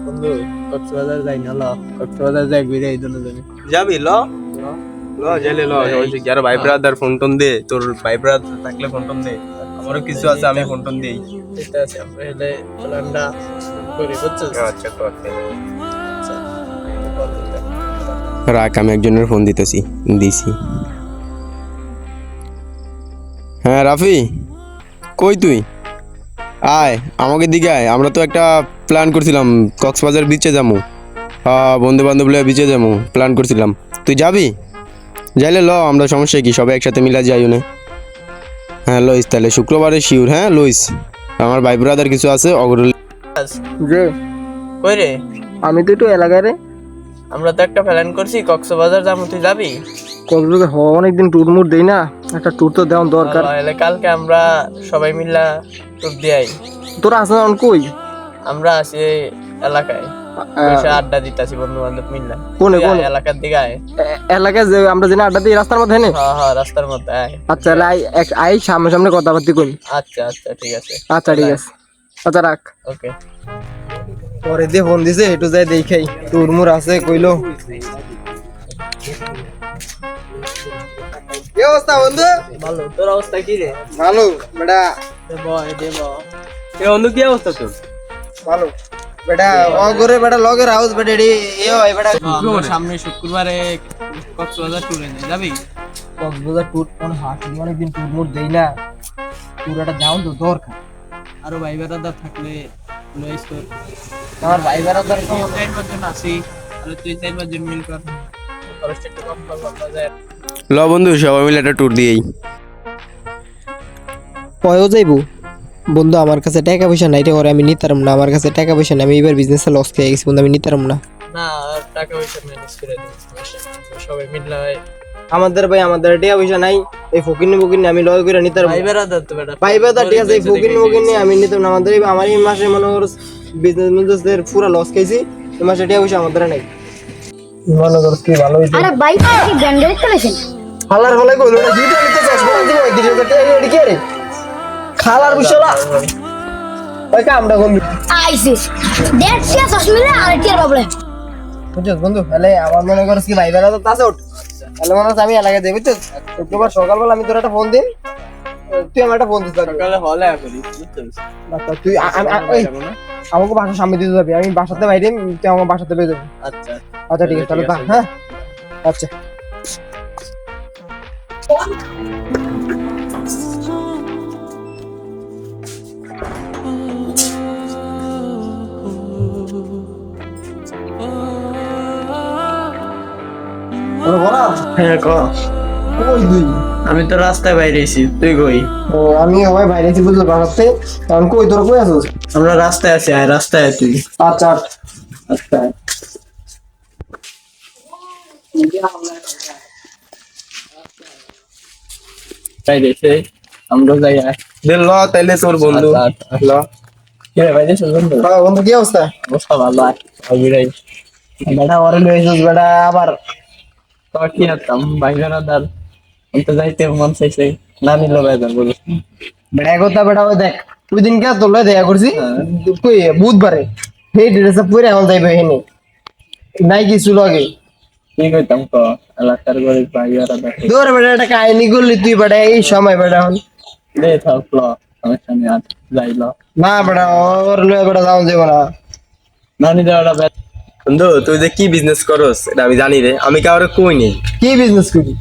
বন্ধু কক্সবাজার যাই না, ল কক্সবাজার যাই ঘুরে এই দুজনে। যাবি ল ল যাইলে ল হইছে কি আর ভাই ব্রাদার ফোন টোন দে, তোর ভাই ব্রাদার থাকলে ফোন টোন দে, আমারও কিছু আছে আমি ফোন টোন দেই। ঠিক আছে, আমরা হেলে প্ল্যানটা করি, বুঝছিস? আচ্ছা তো রাখ, আমি একজনের ফোন দিতেছি, দিছি। হ্যাঁ রাফি, কই তুই? আয় আমাকে দিকে আয়, আমরা তো একটা প্ল্যান করছিলাম কক্সবাজার বিচে যাবো। বন্ধু বান্ধব লয়ে বিচে যাবো প্ল্যান করছিলাম, তুই যাবি? যাইলে ল, আমরা সমস্যা কি সবাই একসাথে মিলা যাই না। হ্যাঁ লইস, তাহলে শুক্রবারে শিওর। হ্যাঁ লইস, আমার ভাই ব্রাদার কিছু আছে অগ্রল। যে কই রে? আমি তো একটু এলাকায় রে। আমরা তো একটা প্ল্যান করছি কক্সবাজার যাবো, তুই যাবি? কক্সবাজার অনেকদিন ট্যুর মুর দেই না, একটা ট্যুর তো দেওয়া দরকার। তাহলে কালকে আমরা সবাই মিলা ট্যুর দিয়াই। তোরা আসা এখন কই? আমরা আছি এই এলাকায়, বসে আড্ডা দিতাছি বন্ধু বান্ধব মিললা। কোনে তুই কোনে? আয়, এলাকার দিকে আয়। এলাকায় যে আমরা যে আড্ডা দিই রাস্তার মধ্যে নেই? হ্যাঁ হ্যাঁ, রাস্তার মধ্যে আয়। আচ্ছা তাহলে আই সামনে সামনে কথাবার্তা করি। আচ্ছা আচ্ছা ঠিক আছে। আচ্ছা ঠিক আছে, আচ্ছা রাখ। ওকে। পরে দিয়ে ফোন দিছে, একটু যাই দেখাই ট্যুর মুর আছে কইলো। কি অবস্থা বন্ধু? ভালো, তোর অবস্থা কি রে? ভালো বেটা। এ বন্ধু কি অবস্থা তোর? ভালো বেটা। অগরে বেটা লগের হাউস বেটা এডি এ হয় বেটা। আমরা সামনে শুক্রবারে কক্সবাজার ট্যুরে যাবি? কক্সবাজার ট্যুর কোন হাসি অনেকদিন ট্যুর মোর দেই না, ট্যুরটা যাও তো দরকার। আরো ভাই বেড়াদার থাকলে লইস তোর। আমার ভাই বেড়াদার তো চার পাঁচজন আছি, তাহলে তুই চার পাঁচজন মিল কর, খরচটা একটু কম করা যায়। ল বন্ধু সবাই মিলে একটা ট্যুর দিই। কয়ও যাইবো বন্ধু? আমার কাছে টাকা পয়সা নাই রে, ওরে আমি নিতারম না। আমার কাছে টাকা পয়সা নাই, আমি এবার বিজনেসে লস খেয়ে গেছি বন্ধু, আমি নিতারম না। না, টাকা পয়সা ম্যানেজ করে দিই, সমস্যা নেই। সবাই মিললে আমাদের ভাই আমাদের টাকা পয়সা নাই, এই ফকিনি ফকিনি আমি লয় করে নিতারম। ভাই বেড়াদার তো বেটা ভাই বেটা ঠিক আছে, এই ফকিনি ফকিনি আমি নিতাম না। আমাদের আমার এই মাসে মনে করো বিজনেসের পুরো লস খাইছি, এই মাসে টাকা পয়সা আমাদের নাই। মনে করো কি ভালো হইতো। আরে ভাই কি ব্র্যান্ডেড কালেকশন খালার ফলে কইলো না দুইটা নিতে চাস বড় দিব 30,000 টাকা এডি কি রে? খালার বুঝলা ওই কামটা কোন আইসিস দ্যাটস ইয়াস আসলে আর কি প্রবলেম বুঝছ বন্ধু? তাহলে আমার মনে করছ কি ভাই বেলা তো তাছে ওঠ, তাহলে মনে হচ্ছে আমি এলাকায় যাই, বুঝছিস? শুক্রবার সকালবেলা আমি তোর একটা ফোন দিন, তুই আমার একটা ফোন দিস। সকালে হলে করি, বুঝছিস? আচ্ছা তুই আমাকে বাসার সামনে দিতে যাবি, আমি বাসাতে বাইরে, তুই আমার বাসাতে পেয়ে যাবি। আচ্ছা আচ্ছা ঠিক আছে তাহলে তা, হ্যাঁ আচ্ছা। হ্যাঁ ক। কই তুই? আমি তো রাস্তায় বাইরে আছি, তুই কই? ও আমি ওই বাইরে আছি বুঝলি বাসাতে। কারণ কই তোর কই আছিস? আমরা রাস্তায় আছি, আয় রাস্তায় আয় তুই। আচ্ছা আচ্ছা তাই দেখে আমরা যাই। আয় দে ল তাইলে তোর বন্ধু ল। কি রে বাইরে বন্ধু? হ্যাঁ বন্ধু কি অবস্থা? অবস্থা ভালো। আয় অবিরাই বেটা ওরে লইছিস বেটা আবার? তো কি আতাম ভাই বেড়াদার, আমি তো যাইতে মন চাইছে, না নিল বেদার বলো। বেটা কথা বেটা ওই দেখ ওই দিনকে তোর লয় দেখা করছি কই বুধবারে, সেই ড্রেসে পরে এখন যাইবে এখানে নাই কিছু লগে। কি কইতাম ক, এলাকার গরিব ভাই বেড়াদার তোর বেটা একটা কাহিনী করলি তুই বেটা এই সময় বেটা এখন। দে থাক ল, সমস্যা নেই, আর যাই ল। না বেটা ওর লয় বেটা যাওয়া যাবে না। না নিলে ওটা বন্ধু তুই যে কি বিজনেস করস এটা আমি জানি রে, আমি কাউরে কই নেই কি বিজনেস করি?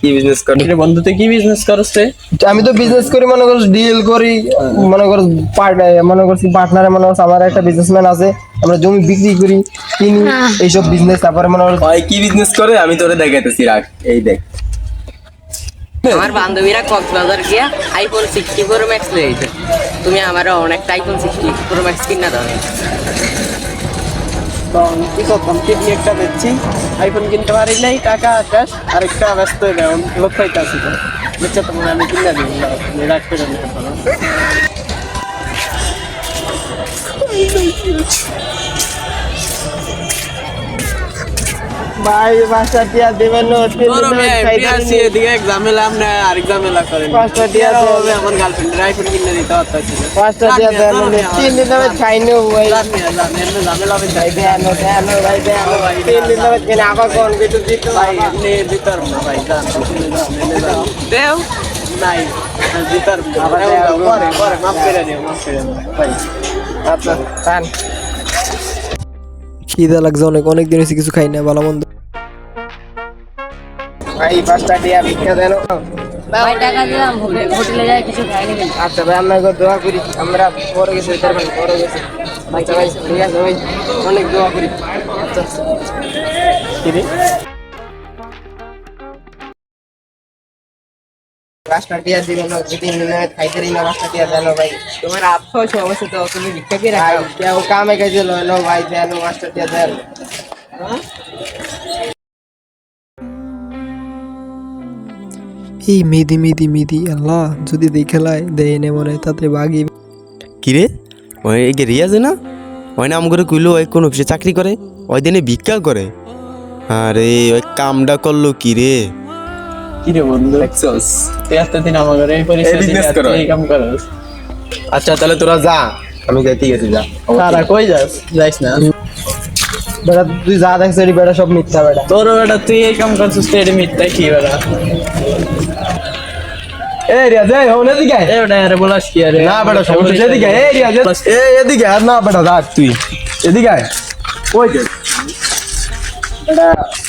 কি বিজনেস কর। বন্ধু তুই কি বিজনেস করছ রে? আমি তো বিজনেস করি, মনে করছ ডিল করি, মনে করছ মনে করছি পার্টনারে, মনে করছ আমার একটা বিজনেসম্যান আছে, আমরা জমি বিক্রি করি কিনি এইসব বিজনেস। তারপরে মনে করছ ভাই কি বিজনেস করে আমি তোরে দেখাইতেছি, রাখ এই দেখ। আমার বান্ধবীরা কক্সবাজার গিয়া আইফোন 60 প্রো ম্যাক্স লইছে, তুমি আমারও অনেকটা আইফোন 60 প্রো ম্যাক্স কিনা দাও। কি করতাম, কিডনি একটা বেচছি, আইফোন কিনতে পারি নাই, টাকা ক্যাশ আর একটা ব্যস্ত হয়ে যায়, লোক পাইতে আসি তো বেচে তোমার আমি কিনে দিই, রাখ করে নিতে পারো। ভাই 5টা টিয়া দিবেন না 3 তোর দিন মেয়ে খাইতে বিয়াসি এদিকে এক ঝামেলা আমরা আরেক ঝামেলা করেন 5টা টিয়া হবে আমার গার্লফ্রেন্ডের আইফোন কিনে দিতে পারতাছি 5টা টিয়া দেন 3 দিন ধরে খাইনো ভাই ঝামেলা হবে ভাই দেন ভাই দেন 3 দিন ধরে কিনে আবার কোন কিছু দিতে ভাই ভাই এমনি দিতার না ভাই জান দেও নাই দিতার পরে মাফ করে দিও ভাই আচ্ছা খান খিদা লাগছে অনেক দিন হয়েছে কিছু খাই না ভালো মন্দ ভাই 5টা টিয়া ভিক্ষা দেন ভাই টাকা দিলাম হোটেলে যাই কিছু খাই নেবেন আচ্ছা ভাই আমরা দোয়া করি আমরা পরে গেছি পরে গেছি আচ্ছা ভাই ঠিক আছে ভাই অনেক দোয়া করি আচ্ছা কি 5টা টিয়া দিবেন না 3 দিন ধরে খাইতে রি না 5টা টিয়া দেন ভাই তোমার আফসোস অবশ্যই তো তুমি ভিক্ষা করে ভাই রাখো কেউ কামে কাজে লয় না ভাই দেন 5টা টিয়া দেন এই মেদি আল্লাহ যদি দেখে লাই দেয় নে মনে হয় তাতে বাগি কিরে ওই গে রিয়াজ না ওই না আমগরে কইলো ওই কোন অফিসে চাকরি করে ওই দিনে ভিক্ষা করে আরে ওই কামটা করলো কি রে কি রে বন্ধু দেখছস তুই এতদিন আমার এই পরিস্থিতি এই কাম করস আচ্ছা তাহলে তোরা যা আমি যাইতে গেছি যা সারা কই যাস যাইস না বেটা তুই যা দেখছিস এটি বেটা সব মিথ্যা বেটা তোর বেটা তুই এই কাম করছিস তো এটা মিথ্যা কি বেটা এই রিয়াজ এই হন এদিকে এ বেটা আরে বলাস কি আরে না বেটা সমস্যা এদিকে এই রিয়াজ এই এদিকে আর না বেটা রাখ তুই এদিকে আয় ওই যে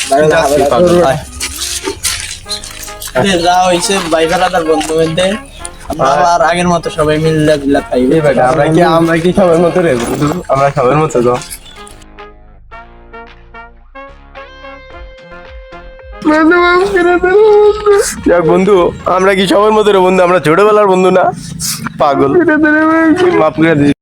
বেটা যা হইছে ভাই বেড়াদার বন্ধু মধ্যে আমরা আর আগের মতো সবাই মিলে দিলা খাই এই বেটা আমরা কি সবার মতো রে আমরা সবার মতো তো বন্ধু আমরা কি সবার মতো রে বন্ধু আমরা ছোটবেলার বন্ধু না পাগল মাফ করে দিই